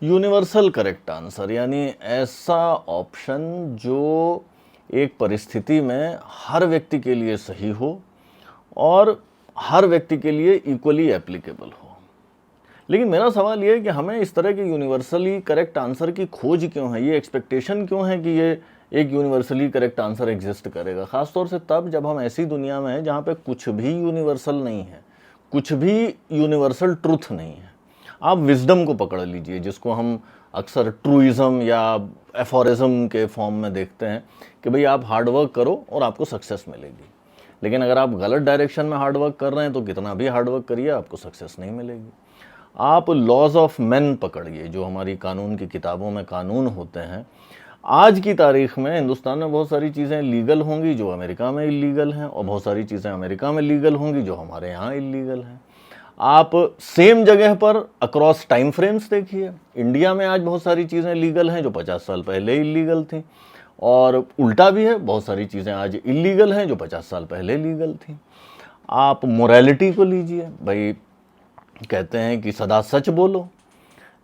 Universal correct answer यानी ऐसा option जो एक परिस्थिति में हर व्यक्ति के लिए सही हो और हर व्यक्ति के लिए इक्वली एप्लीकेबल हो। लेकिन मेरा सवाल ये है कि हमें इस तरह के यूनिवर्सली करेक्ट आंसर की खोज क्यों है, ये एक्सपेक्टेशन क्यों है कि ये एक यूनिवर्सली करेक्ट आंसर एग्जिस्ट करेगा, ख़ासतौर से तब जब हम ऐसी दुनिया में हैं जहाँ पे कुछ भी यूनिवर्सल नहीं है, कुछ भी यूनिवर्सल ट्रुथ नहीं है। आप विजडम को पकड़ लीजिए, जिसको हम अक्सर ट्रूइज़म या एफोरिज्म के फॉर्म में देखते हैं कि भाई आप हार्डवर्क करो और आपको सक्सेस मिलेगी। लेकिन अगर आप गलत डायरेक्शन में हार्डवर्क कर रहे हैं तो कितना भी हार्डवर्क करिए आपको सक्सेस नहीं मिलेगी। आप लॉज ऑफ मैन पकड़िए, जो हमारी कानून की किताबों में कानून होते हैं। आज की तारीख में हिंदुस्तान में बहुत सारी चीज़ें लीगल होंगी जो अमेरिका में इलीगल हैं, और बहुत सारी चीज़ें अमेरिका में लीगल होंगी जो हमारे यहाँ इलीगल हैं। आप सेम जगह पर अक्रॉस टाइम फ्रेम्स देखिए। इंडिया में आज बहुत सारी चीज़ें लीगल हैं जो 50 साल पहले इलीगल थी, और उल्टा भी है, बहुत सारी चीज़ें आज इलीगल हैं जो 50 साल पहले लीगल थी। आप मोरालिटी को लीजिए, भाई कहते हैं कि सदा सच बोलो,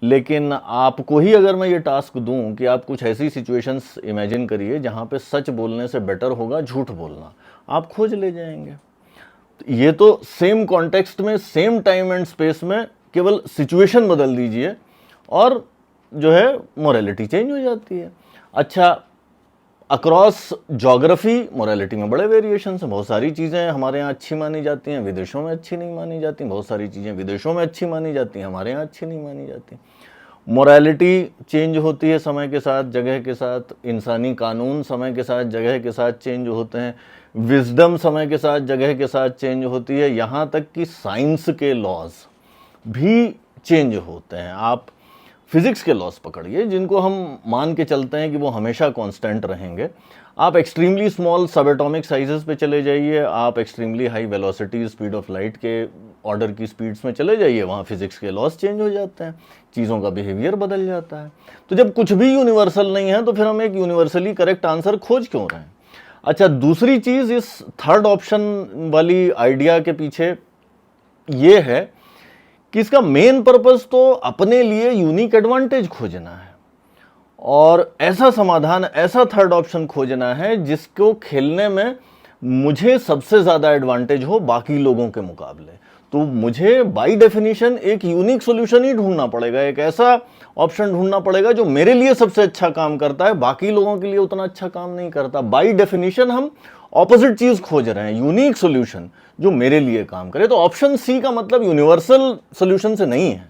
लेकिन आपको ही अगर मैं ये टास्क दूं कि आप कुछ ऐसी सिचुएशंस इमेजिन करिए जहां पे सच बोलने से बेटर होगा झूठ बोलना, आप खोज ले जाएंगे। ये तो सेम कॉन्टेक्स्ट में, सेम टाइम एंड स्पेस में केवल सिचुएशन बदल दीजिए और जो है मोरालिटी चेंज हो जाती है। अच्छा, अक्रॉस ज्योग्राफी मोरालिटी में बड़े वेरिएशंस हैं। बहुत सारी चीज़ें हमारे यहाँ अच्छी मानी जाती हैं, विदेशों में अच्छी नहीं मानी जाती। बहुत सारी चीज़ें विदेशों में अच्छी मानी जाती हैं, हमारे यहाँ अच्छी नहीं मानी जाती। मोरालिटी चेंज होती है समय के साथ, जगह के साथ। इंसानी कानून समय के साथ, जगह के साथ चेंज होते हैं। विजडम समय के साथ, जगह के साथ चेंज होती है। यहाँ तक कि साइंस के लॉज भी चेंज होते हैं। आप फिजिक्स के लॉस पकड़िए, जिनको हम मान के चलते हैं कि वो हमेशा कांस्टेंट रहेंगे। आप एक्सट्रीमली स्मॉल सब एटॉमिक साइजेस पे चले जाइए, आप extremely high velocity, speed of light के ऑर्डर की स्पीड्स में चले जाइए, वहाँ फिजिक्स के लॉस चेंज हो जाते हैं, चीज़ों का बिहेवियर बदल जाता है। तो जब कुछ भी यूनिवर्सल नहीं है तो फिर हम एक यूनिवर्सली करेक्ट आंसर खोज क्यों रहे हैं। अच्छा, दूसरी चीज़ इस थर्ड ऑप्शन वाली आइडिया के पीछे ये है कि इसका मेन पर्पस तो अपने लिए यूनिक एडवांटेज खोजना है, और ऐसा समाधान, ऐसा थर्ड ऑप्शन खोजना है जिसको खेलने में मुझे सबसे ज़्यादा एडवांटेज हो बाकी लोगों के मुकाबले। तो मुझे बाय डेफिनेशन एक यूनिक सॉल्यूशन ही ढूंढना पड़ेगा, एक ऐसा ऑप्शन ढूंढना पड़ेगा जो मेरे लिए सबसे अच्छा काम करता है, बाकी लोगों के लिए उतना अच्छा काम नहीं करता। बाय डेफिनेशन हम ऑपोजिट चीज़ खोज रहे हैं, यूनिक सॉल्यूशन जो मेरे लिए काम करे। तो ऑप्शन सी का मतलब यूनिवर्सल सॉल्यूशन से नहीं है।